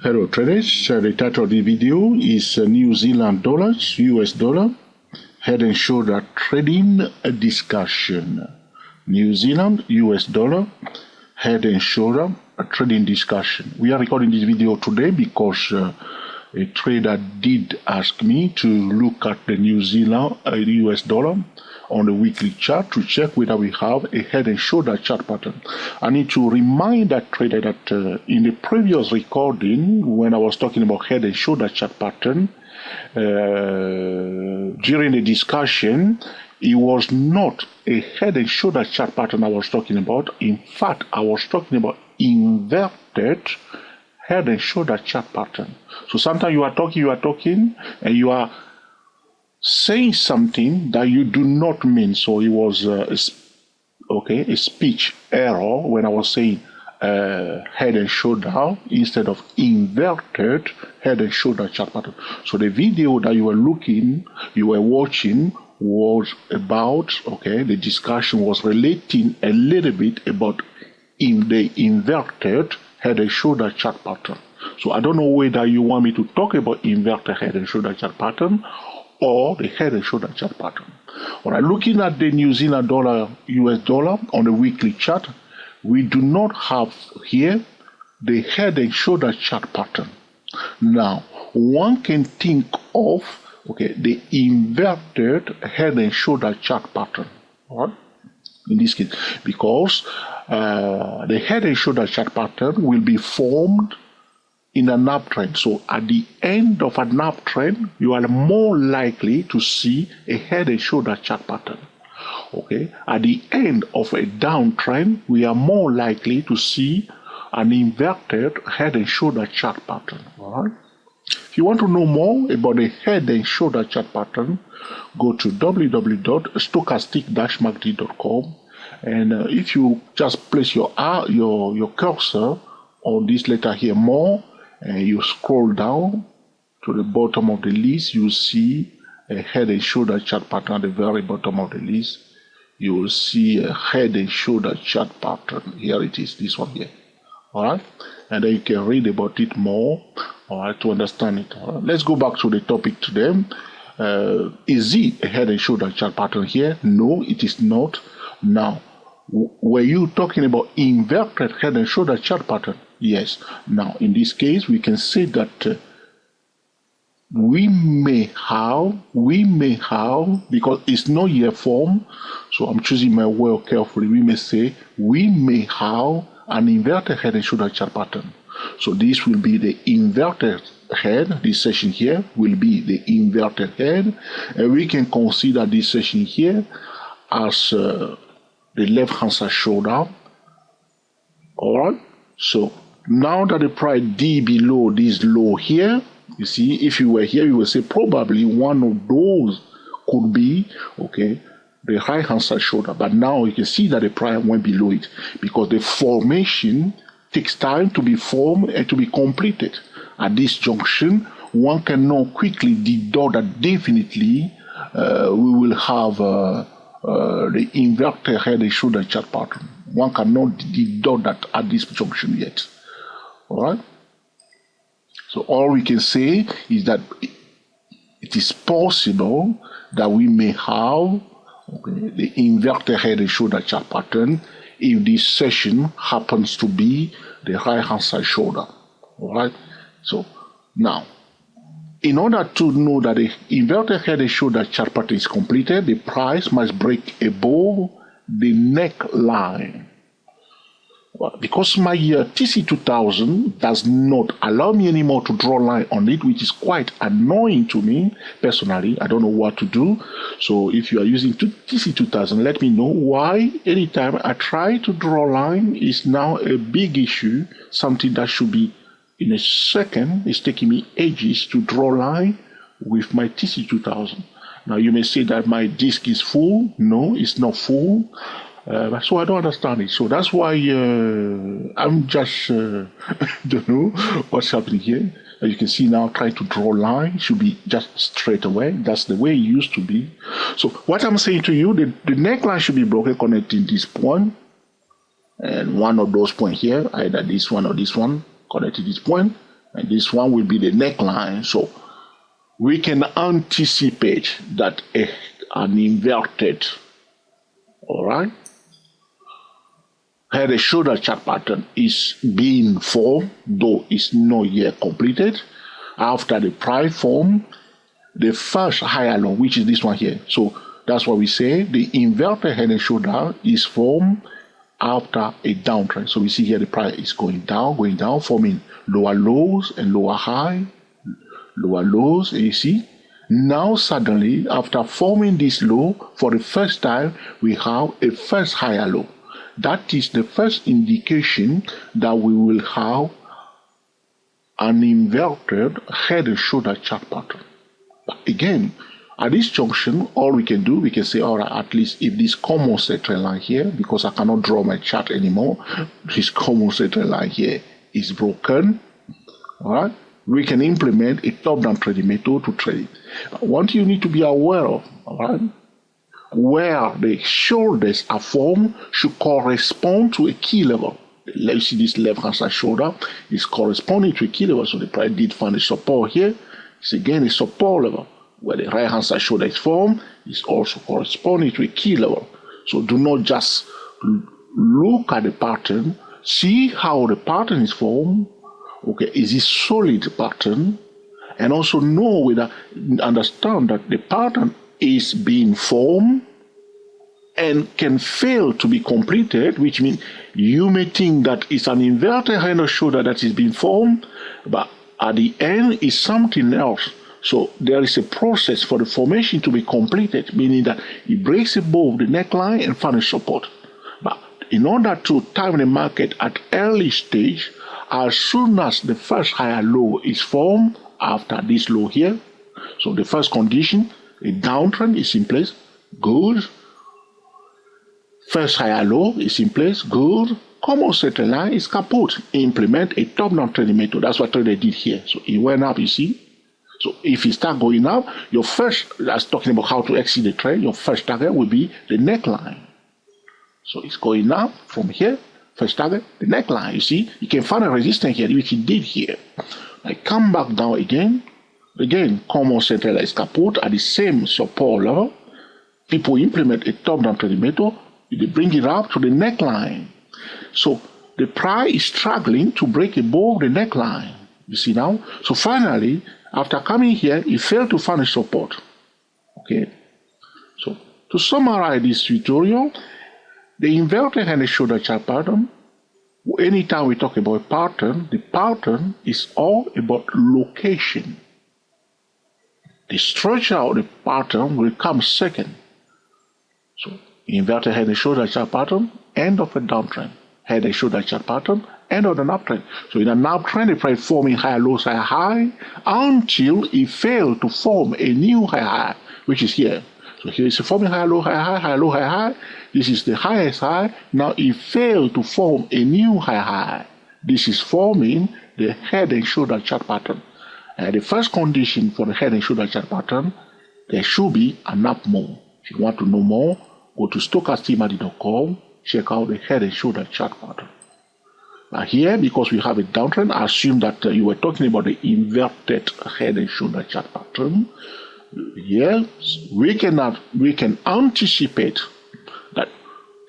Hello traders, the title of the video is New Zealand dollars, US dollar, head and shoulder trading discussion. New Zealand, US dollar, head and shoulder trading discussion. We are recording this video today because a trader did ask me to look at the New Zealand US dollar on the weekly chart to check whether we have a head and shoulder chart pattern. I need to remind that trader that in the previous recording, when I was talking about head and shoulder chart pattern, during the discussion, it was not a head and shoulder chart pattern I was talking about. In fact, I was talking about inverted head and shoulder chart pattern. So sometimes you are talking, and you are saying something that you do not mean. So it was a speech error when I was saying head and shoulder instead of inverted head and shoulder chart pattern. So the video that you were watching was about, the discussion was relating a little bit about in the inverted head and shoulder chart pattern. So I don't know whether you want me to talk about inverted head and shoulder chart pattern or the head and shoulder chart pattern. All right, looking at the New Zealand dollar, US dollar on the weekly chart, we do not have here the head and shoulder chart pattern. Now, one can think of the inverted head and shoulder chart pattern. All right? In this case, because the head and shoulder chart pattern will be formed in an uptrend. So at the end of an uptrend, you are more likely to see a head and shoulder chart pattern. At the end of a downtrend, we are more likely to see an inverted head and shoulder chart pattern. All right? If you want to know more about the head and shoulder chart pattern, go to www.stochastic-macd.com, and if you just place your cursor on this letter here, more, and you scroll down to the bottom of the list, you see a head and shoulder chart pattern at the very bottom of the list. You will see a head and shoulder chart pattern. Here it is, this one here. All right, and then you can read about it more, all right, to understand it. All right? Let's go back to the topic today. Is it a head and shoulder chart pattern here? No, it is not. Now, were you talking about inverted head and shoulder chart pattern? Yes. Now, in this case, we can say that we may have, because it's not year form, so I'm choosing my word carefully. We may say we may have an inverted head and shoulder chart pattern. So this will be the inverted head. This section here will be the inverted head, and we can consider this section here as the left hand side shoulder. All right. So now that the price D below this low here, you see, if you were here, you would say probably one of those could be the right hand side shoulder. But now you can see that the price went below it because the formation takes time to be formed and to be completed. At this junction, one cannot quickly deduct that definitely we will have the inverted head and shoulder chart pattern. One cannot deduct that at this junction yet. All right. So all we can say is that it is possible that we may have the inverted head and shoulder chart pattern if this session happens to be the right hand side shoulder. All right. So now, in order to know that the inverted head and shoulder chart pattern is completed, the price must break above the neckline. Well, because my TC2000 does not allow me anymore to draw a line on it, which is quite annoying to me personally. I don't know what to do. So if you are using TC2000, let me know why anytime I try to draw a line is now a big issue, something that should be in a second. It's taking me ages to draw a line with my TC2000. Now you may say that my disk is full. No, it's not full. So I don't understand it. So that's why I'm just don't know what's happening here. As you can see now, trying to draw a line should be just straight away. That's the way it used to be. So what I'm saying to you, the neckline should be broken connecting this point and one of those points here, either this one or this one, connected this point. and this one will be the neckline. So we can anticipate that an inverted, all right, head and shoulder chart pattern is being formed, though it's not yet completed. After the price form, the first higher low, which is this one here. So that's what we say the inverted head and shoulder is formed after a downtrend. So we see here the price is going down, forming lower lows and lower high, lower lows, and you see. Now suddenly, after forming this low, for the first time, we have a first higher low. That is the first indication that we will have an inverted head and shoulder chart pattern. But again, at this junction, all we can do, we can say, all right, at least if this common trend line here, because I cannot draw my chart anymore, this common trend line here is broken, all right, we can implement a top-down trading method to trade it. One thing you need to be aware of, all right, where the shoulders are formed should correspond to a key level. Let's see this left-hand side shoulder is corresponding to a key level, so the price did find a support here. It's again a support level. Where the right-hand side shoulder is formed is also corresponding to a key level. So do not just look at the pattern, see how the pattern is formed. Okay, is it solid pattern? And also understand that the pattern is being formed and can fail to be completed, which means you may think that it's an inverted head and shoulder that is being formed, but at the end is something else. So there is a process for the formation to be completed, meaning that it breaks above the neckline and finds support. But in order to time the market at early stage, as soon as the first higher low is formed after this low here, so the first condition, a downtrend is in place, good. First higher low is in place, good. Common center line is kaput. Implement a top-down trading method. That's what trader did here. So it went up, you see. So if you start going up, your first, that's talking about how to exit the trend, your first target will be the neckline. So it's going up from here, first target, the neckline. You see, you can find a resistance here, which it did here. I come back down again. Again, common center line is kaput at the same support level. People implement a top-down trading method. They bring it up to the neckline. So the price is struggling to break above the neckline. You see now? So finally, after coming here, it failed to find a support. Okay. So to summarize this tutorial, the inverted head and shoulder chart pattern, anytime we talk about a pattern, the pattern is all about location. The structure of the pattern will come second. So inverted head and shoulder chart pattern, end of a downtrend. Head and shoulder chart pattern, end of an uptrend. So in an uptrend, the price forming higher lows, higher high, until it failed to form a new higher high, which is here. So here is forming higher low, higher high, higher low, higher high. This is the highest high. Now it failed to form a new higher high. This is forming the head and shoulder chart pattern. The first condition for the head and shoulder chart pattern, there should be an up move. If you want to know more, go to stochasticmarket.com, check out the head and shoulder chart pattern. Now here, because we have a downtrend, I assume that you were talking about the inverted head and shoulder chart pattern. Yes, we can anticipate that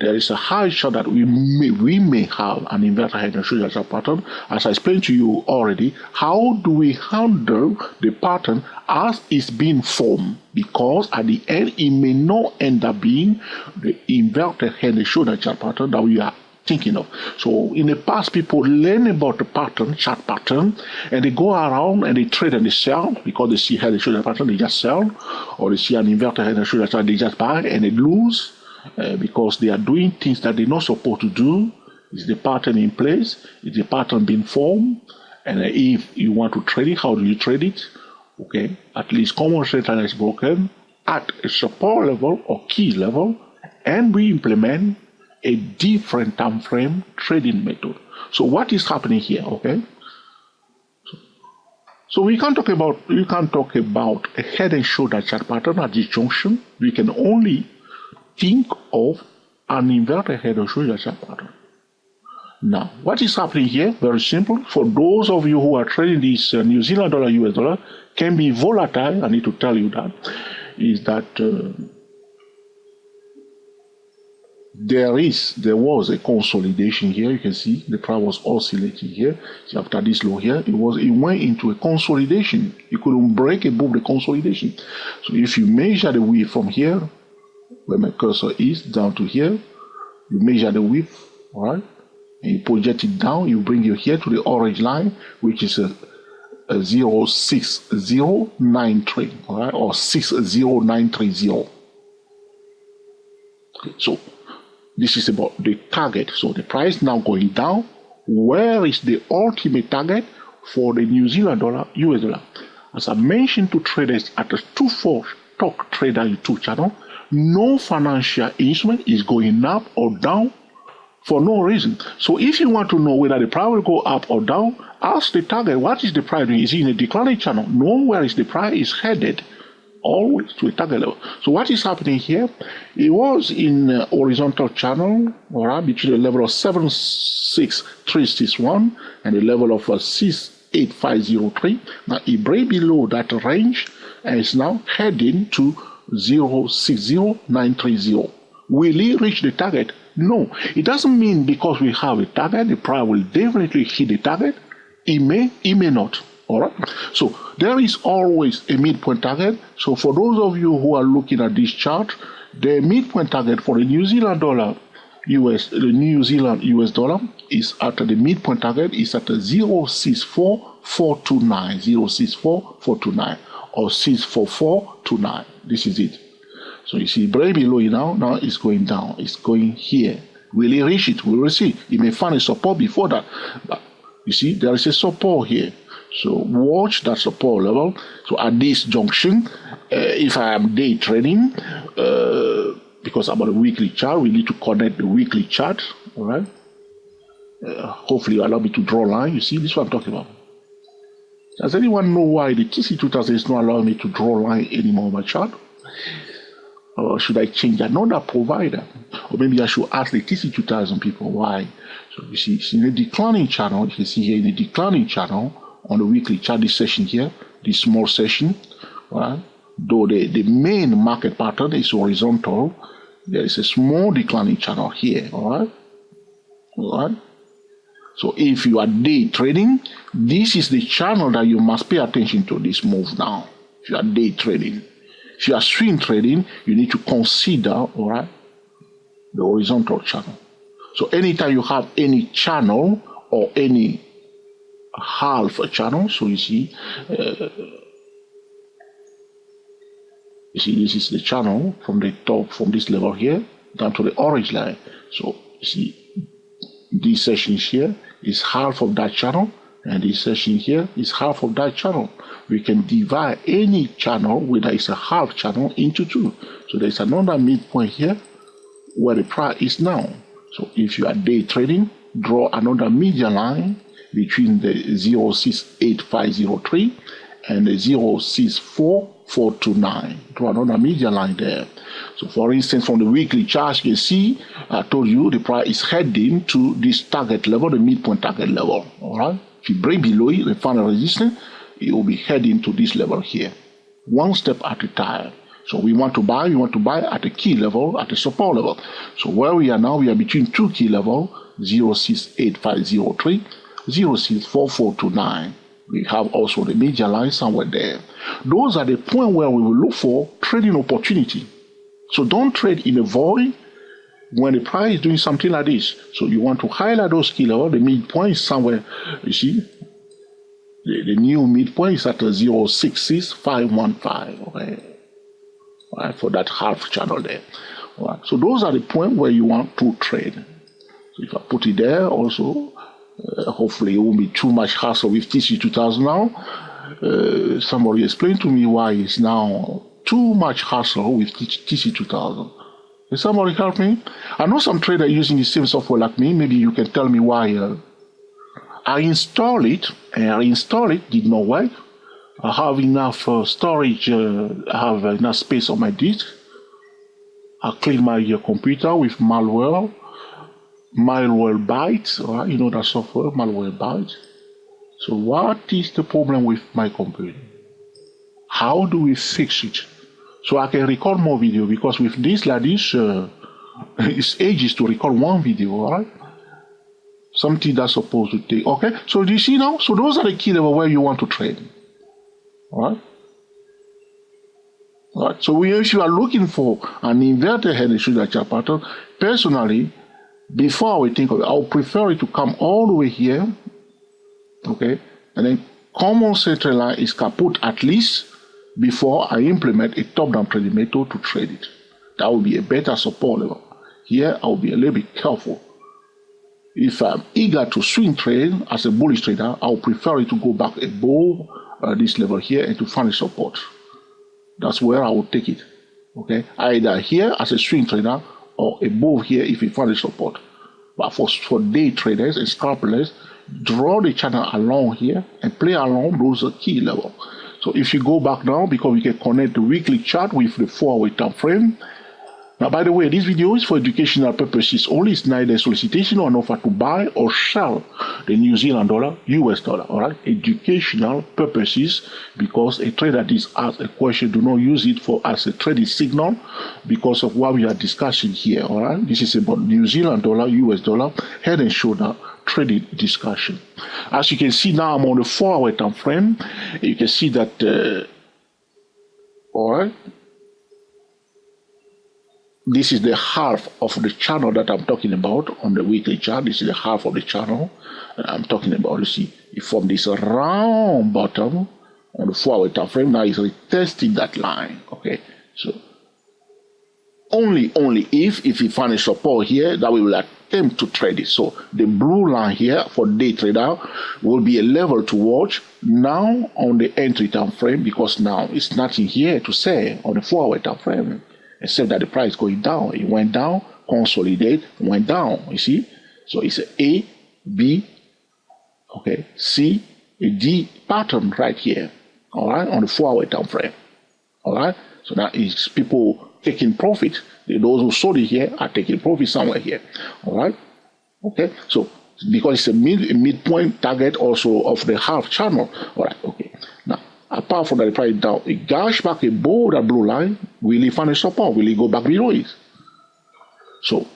there is a high shot that we may have an inverted head and shoulder chart pattern. As I explained to you already, how do we handle the pattern as it's being formed? Because at the end, it may not end up being the inverted head and shoulder chart pattern that we are thinking of. So in the past, people learn about the pattern, chart pattern, and they go around and they trade and they sell because they see head and shoulder pattern, they just sell, or they see an inverted head and shoulder chart, they just buy and they lose because they are doing things that they're not supposed to do. Is the pattern in place? Is the pattern being formed? And if you want to trade it, how do you trade it? Okay, at least common trade line is broken at a support level or key level, and we implement a different time frame trading method. So what is happening here? Okay, so we can't talk about a head and shoulder chart pattern at this junction. We can only think of an inverted head and shoulder chart pattern. Now, what is happening here? Very simple. For those of you who are trading this New Zealand dollar, US dollar, can be volatile. I need to tell you that. Is that there was a consolidation here. You can see the price was oscillating here. So after this low here, it went into a consolidation. You couldn't break above the consolidation. So if you measure the width from here, where my cursor is, down to here, you measure the width, all right, and you project it down. You bring it here to the orange line, which is a 06093, all right, or 60930. Okay, so this is about the target. So the price now going down. Where is the ultimate target for the New Zealand dollar, US dollar? As I mentioned to traders at the 24 Stock Trader YouTube channel, no financial instrument is going up or down for no reason. So if you want to know whether the price will go up or down, ask the target, what is the price doing? Is it in a declining channel? Know where is the price is headed, always to a target level. So what is happening here? It was in a horizontal channel, all right, between the level of 76361 and the level of 68503. Now it break below that range and is now heading to 060930. Will it reach the target? No. It doesn't mean because we have a target, the price will definitely hit the target. It may not. All right. So there is always a midpoint target. So for those of you who are looking at this chart, the midpoint target for the New Zealand dollar US dollar is at the midpoint target is at 064429, 064429 or 64429. This is it. So you see, very below it now it's going down. It's going here. Will it reach it? We will see. It may find a support before that. But you see, there is a support here. So watch that support level. So at this junction, if I am day trading, because I'm on a weekly chart, we need to connect the weekly chart. All right. Hopefully, you allow me to draw a line. You see, this is what I'm talking about. Does anyone know why the TC2000 is not allowing me to draw a line anymore on my chart? Or should I change another provider? Or maybe I should ask the TC2000 people why. So you see, it's in a declining channel. You can see here in the declining channel on the weekly chart, this session here, this small session, right? Though the main market pattern is horizontal, there is a small declining channel here, all right? All right? So if you are day trading, this is the channel that you must pay attention to, this move now. If you are day trading. If you are swing trading, you need to consider, all right, the horizontal channel. So anytime you have any channel or any half a channel, so you see, this is the channel from the top, from this level here, down to the orange line. So you see, this section here is half of that channel, and this section here is half of that channel. We can divide any channel, whether it's a half channel, into two. So there's another midpoint here where the price is now. So if you are day trading, draw another median line between the 068503 and the 064429. Draw another median line there. So for instance, from the weekly chart, you can see, I told you the price is heading to this target level, the midpoint target level. All right. If you break below it, the final resistance, it will be heading to this level here, one step at a time. So we want to buy at the key level, at the support level. So where we are now, we are between two key levels, 068503, 064429. We have also the major line somewhere there. Those are the points where we will look for trading opportunity. So don't trade in a void when the price is doing something like this. So you want to highlight those key levels. The midpoint is somewhere, you see, the new midpoint is at 066515, okay? All right, for that half channel there. All right, so those are the points where you want to trade. So if I put it there also, hopefully it won't be too much hassle with TC2000 now. Somebody explained to me why it's now too much hassle with TC2000. Can somebody help me? I know some traders using the same software like me. Maybe you can tell me why. I installed it, did not work. I have enough storage, I have enough space on my disk. I clean my computer with malware. Malwarebytes, right? You know that software, Malwarebytes. So what is the problem with my computer? How do we fix it? So I can record more video, because with this like this, it's ages to record one video, right? Something that's supposed to take. Okay, so do you see now? So those are the key level where you want to train. All right. All right. So if you are looking for an inverted head and shoulder chart pattern, personally, before we think of it, I would prefer it to come all the way here. Okay, and then common central line is kaput at least before I implement a top-down trading method to trade it. That will be a better support level. Here, I will be a little bit careful. If I'm eager to swing trade as a bullish trader, I will prefer it to go back above this level here and to find a support. That's where I will take it. Okay, either here as a swing trader or above here if you find a support. But for day traders and scalpers, draw the channel along here and play along those key level. So if you go back now, because we can connect the weekly chart with the 4-hour time frame. Now, by the way, this video is for educational purposes only. It's neither solicitation or an offer to buy or sell the New Zealand dollar, US dollar, all right? Educational purposes, because a trader is asked a question, do not use it for as a trading signal because of what we are discussing here, all right? This is about New Zealand dollar, US dollar, head and shoulder trading discussion. As you can see now, I'm on the 4-hour time frame. You can see that, all right? This is the half of the channel that I'm talking about on the weekly chart. This is the half of the channel I'm talking about. You see, from this round bottom on the 4-hour time frame, now it's retesting that line. Okay, so only if you find a support here that we will attempt to trade it. So the blue line here for day trader will be a level to watch now on the entry time frame, because now it's nothing here to say on the 4-hour time frame. Except that the price is going down. It went down, consolidate, went down, you see? So it's A, B, okay, C, a D pattern right here, all right, on the 4-hour time frame, all right? So that is people taking profit. Those who sold it here are taking profit somewhere here, all right? Okay, so because it's a midpoint target also of the half channel, all right, okay. Now, apart from that, the price down, it goes back above that blue line. Will it find a support? Will it go back below it? So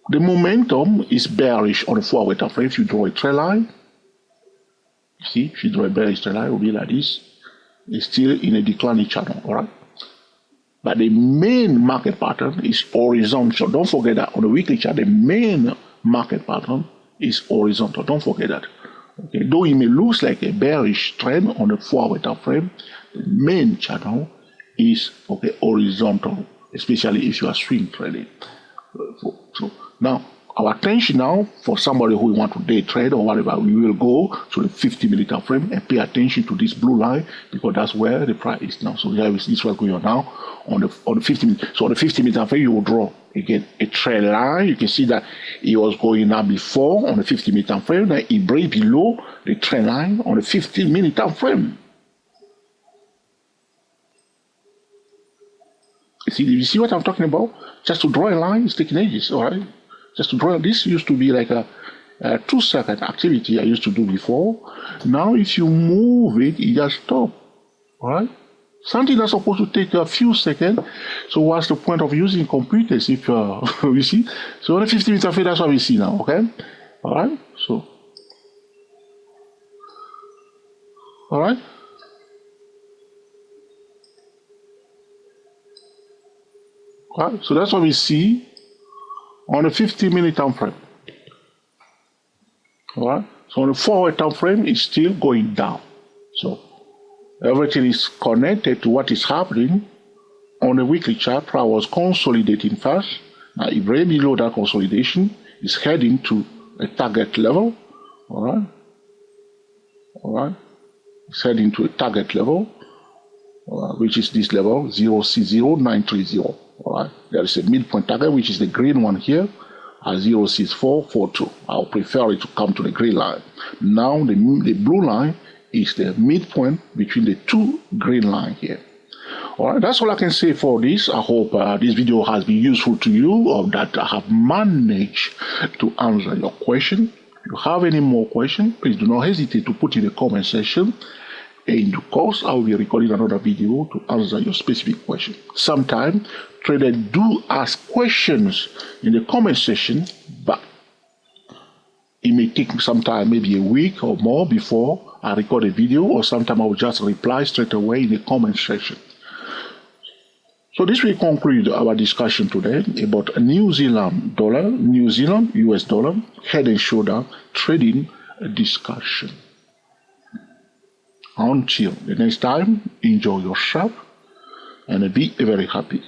the momentum is bearish on the 4-hour time frame. If you draw a trend line, see, if you draw a bearish trend line, it will be like this. It's still in a declining channel, all right? But the main market pattern is horizontal. Don't forget that on the weekly chart, the main market pattern is horizontal. Don't forget that. Okay, though it may look like a bearish trend on the 4-hour time frame, the main channel is horizontal, especially if you are swing trading. So now our attention now for somebody who want to day trade or whatever, we will go to the 50-minute time frame and pay attention to this blue line, because that's where the price is now. So here is this what's going on now on the 50-minute. So on the 50-minute time frame, you will draw again a trend line. You can see that it was going up before on the 50-minute time frame. Then it breaks below the trend line on the 15-minute time frame. You see what I'm talking about? Just to draw a line is taking ages, all right? Just to draw, this used to be like a 2-second activity I used to do before. Now if you move it, it just stops, all right? Something that's supposed to take a few seconds. So what's the point of using computers if you see? So on the 50-minute frame, that's what we see now, okay? All right, so, all right. All right, so that's what we see on the 50-minute time frame. All right, so on the 4-hour time frame, it's still going down. So everything is connected to what is happening on the weekly chart. Price was consolidating first. Now, if right below that consolidation, is heading to a target level. All right, all right, it's heading to a target level, which is this level 0C0930. All right, there is a midpoint target, which is the green one here, at 06442. I'll prefer it to come to the green line. Now the blue line is the midpoint between the two green lines here. All right, that's all I can say for this. I hope this video has been useful to you, or that I have managed to answer your question. If you have any more questions, please do not hesitate to put in the comment section. In due course, I will be recording another video to answer your specific question. Sometimes traders do ask questions in the comment section, but it may take some time, maybe a week or more, before I record a video, or sometimes I will just reply straight away in the comment section. So this will conclude our discussion today about New Zealand dollar, New Zealand US dollar, head and shoulder trading discussion. Until the next time, enjoy yourself and be very happy.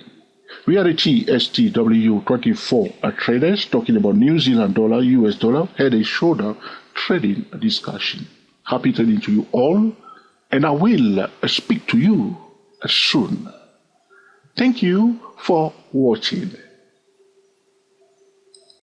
We are the NZDUSD traders talking about New Zealand dollar, US dollar, head and shoulder trading discussion. Happy trading to you all, and I will speak to you soon. Thank you for watching.